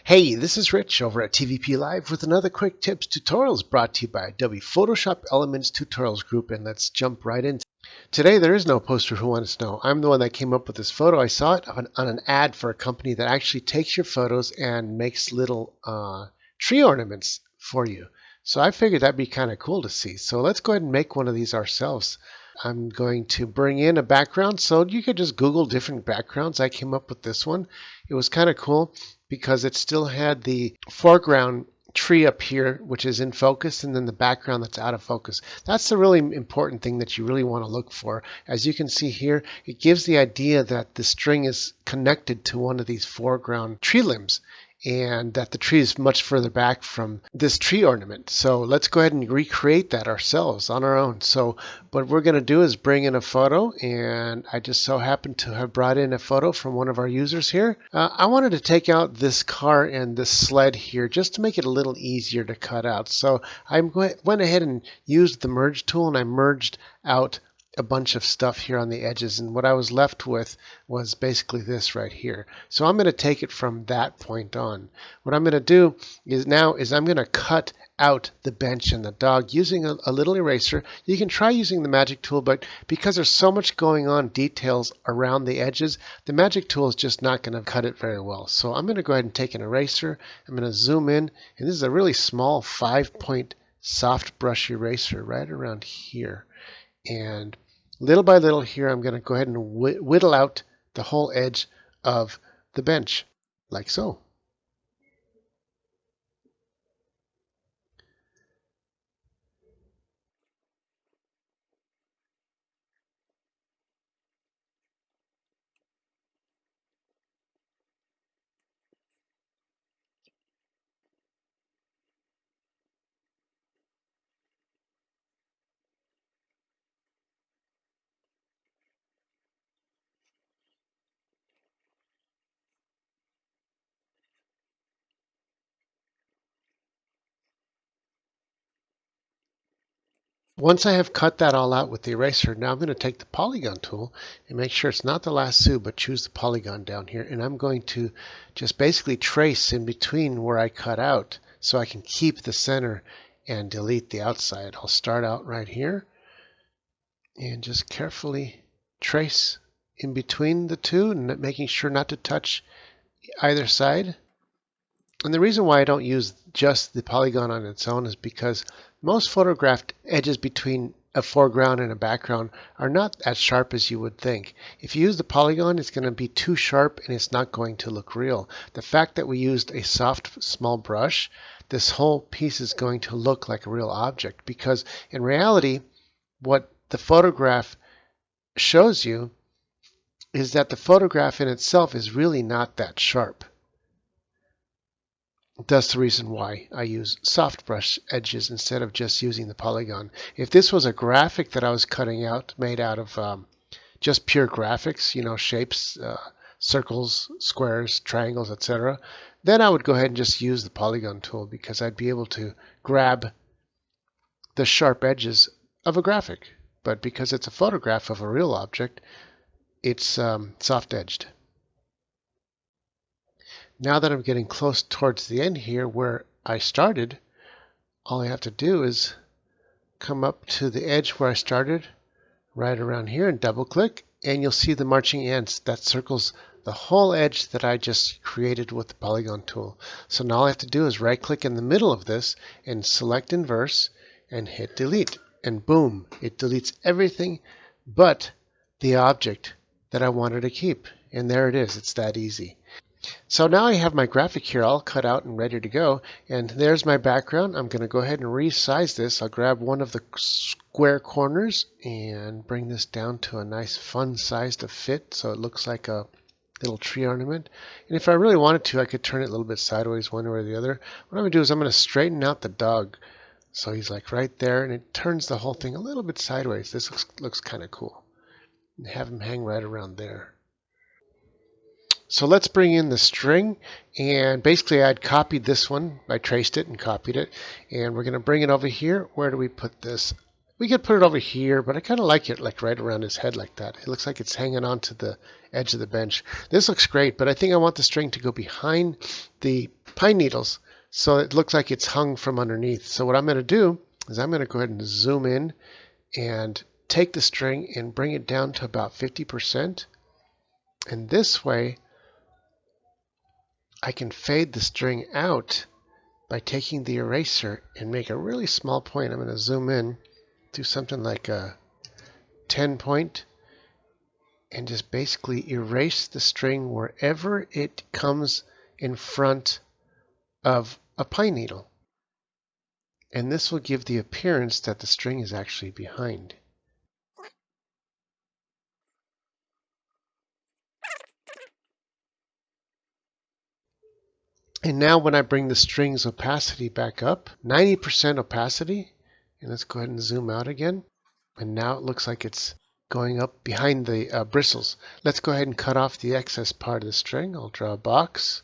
Hey, this is Rich over at TVP Live with another quick tips tutorials brought to you by Adobe Photoshop Elements Tutorials Group, and let's jump right in. Today there is no poster Who Wants to Know. I'm the one that came up with this photo. I saw it on an ad for a company that actually takes your photos and makes little tree ornaments for you. So I figured that'd be kind of cool to see. So let's go ahead and make one of these ourselves. I'm going to bring in a background, so you could just Google different backgrounds. I came up with this one. It was kind of cool because it still had the foreground tree up here, which is in focus, and then the background that's out of focus. That's the really important thing that you really want to look for. As you can see here, it gives the idea that the string is connected to one of these foreground tree limbs, and that the tree is much further back from this tree ornament. So let's go ahead and recreate that ourselves on our own. So what we're going to do is bring in a photo, and I just so happen to have brought in a photo from one of our users here. I wanted to take out this car and this sled here just to make it a little easier to cut out. So I went ahead and used the merge tool, and I merged out a bunch of stuff here on the edges, and what I was left with was basically this right here. So I'm going to take it from that point on. What I'm going to do is I'm going to cut out the bench and the dog using a little eraser. You can try using the magic tool, but because there's so much going on, details around the edges, the magic tool is just not going to cut it very well. So I'm going to go ahead and take an eraser. I'm going to zoom in, and this is a really small 5-point soft brush eraser right around here. And little by little here, I'm going to go ahead and whittle out the whole edge of the bench, like so. Once I have cut that all out with the eraser, now I'm going to take the polygon tool and make sure it's not the lasso, but choose the polygon down here. And I'm going to just basically trace in between where I cut out so I can keep the center and delete the outside. I'll start out right here and just carefully trace in between the two, and making sure not to touch either side. And the reason why I don't use just the polygon on its own is because most photographed edges between a foreground and a background are not as sharp as you would think. If you use the polygon, it's going to be too sharp and it's not going to look real. The fact that we used a soft, small brush, this whole piece is going to look like a real object, because in reality, what the photograph shows you is that the photograph in itself is really not that sharp. That's the reason why I use soft brush edges instead of just using the polygon. If this was a graphic that I was cutting out, made out of just pure graphics, shapes, circles, squares, triangles, etc., then I would go ahead and just use the polygon tool, because I'd be able to grab the sharp edges of a graphic. But because it's a photograph of a real object, it's soft-edged. Now that I'm getting close towards the end here where I started, all I have to do is come up to the edge where I started, right around here, and double click, and you'll see the marching ants. That circles the whole edge that I just created with the polygon tool. So now all I have to do is right click in the middle of this and select inverse and hit delete, and boom, it deletes everything but the object that I wanted to keep. And there it is. It's that easy. So now I have my graphic here all cut out and ready to go, and there's my background. I'm going to go ahead and resize this. I'll grab one of the square corners and bring this down to a nice fun size to fit, so it looks like a little tree ornament. And if I really wanted to, I could turn it a little bit sideways one way or the other. What I'm going to do is I'm going to straighten out the dog so he's like right there, and it turns the whole thing a little bit sideways. This looks kind of cool. And have him hang right around there. So let's bring in the string, and basically I'd copied this one. I traced it and copied it, and we're going to bring it over here. Where do we put this? We could put it over here, but I kind of like it like right around his head like that. It looks like it's hanging onto the edge of the bench. This looks great, but I think I want the string to go behind the pine needles so it looks like it's hung from underneath. So what I'm going to do is I'm going to go ahead and zoom in and take the string and bring it down to about 50%. And this way I can fade the string out by taking the eraser and make a really small point. I'm going to zoom in, do something like a 10 point, and just basically erase the string wherever it comes in front of a pine needle. And this will give the appearance that the string is actually behind. And now when I bring the string's opacity back up, 90% opacity, and let's go ahead and zoom out again. And now it looks like it's going up behind the bristles. Let's go ahead and cut off the excess part of the string. I'll draw a box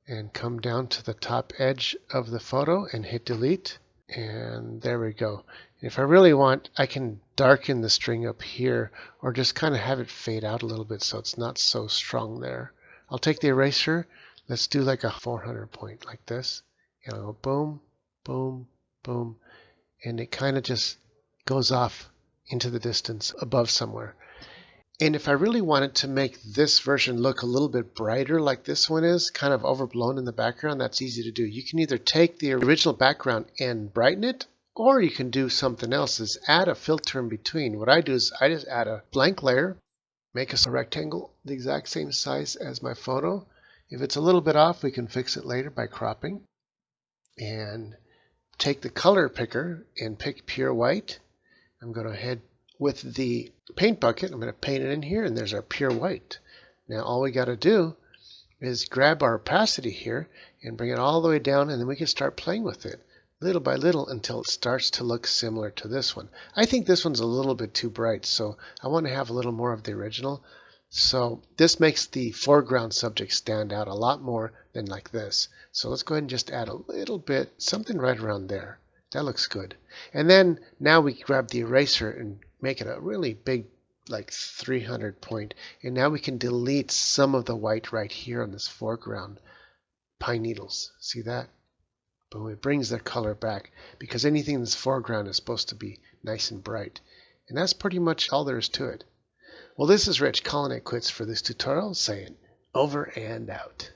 and come down to the top edge of the photo and hit delete. And there we go. If I really want, I can darken the string up here or just kind of have it fade out a little bit so it's not so strong there. I'll take the eraser. Let's do like a 400 point like this. And I'll go boom, boom, boom. And it kind of just goes off into the distance above somewhere. And if I really wanted to make this version look a little bit brighter like this one is, kind of overblown in the background, that's easy to do. You can either take the original background and brighten it, or you can do something else, is add a filter in between. What I do is I just add a blank layer, make a rectangle the exact same size as my photo. If it's a little bit off, we can fix it later by cropping. And take the color picker and pick pure white. I'm going to head with the paint bucket. I'm going to paint it in here, and there's our pure white. Now all we got to do is grab our opacity here and bring it all the way down, and then we can start playing with it little by little until it starts to look similar to this one. I think this one's a little bit too bright, so I want to have a little more of the original. So this makes the foreground subject stand out a lot more than like this. So let's go ahead and just add a little bit, something right around there. That looks good. And then now we grab the eraser and make it a really big, like 300 point. And now we can delete some of the white right here on this foreground pine needles. See that? Boom, it brings the color back because anything in this foreground is supposed to be nice and bright. And that's pretty much all there is to it. Well, this is Rich calling it quits for this tutorial, saying over and out.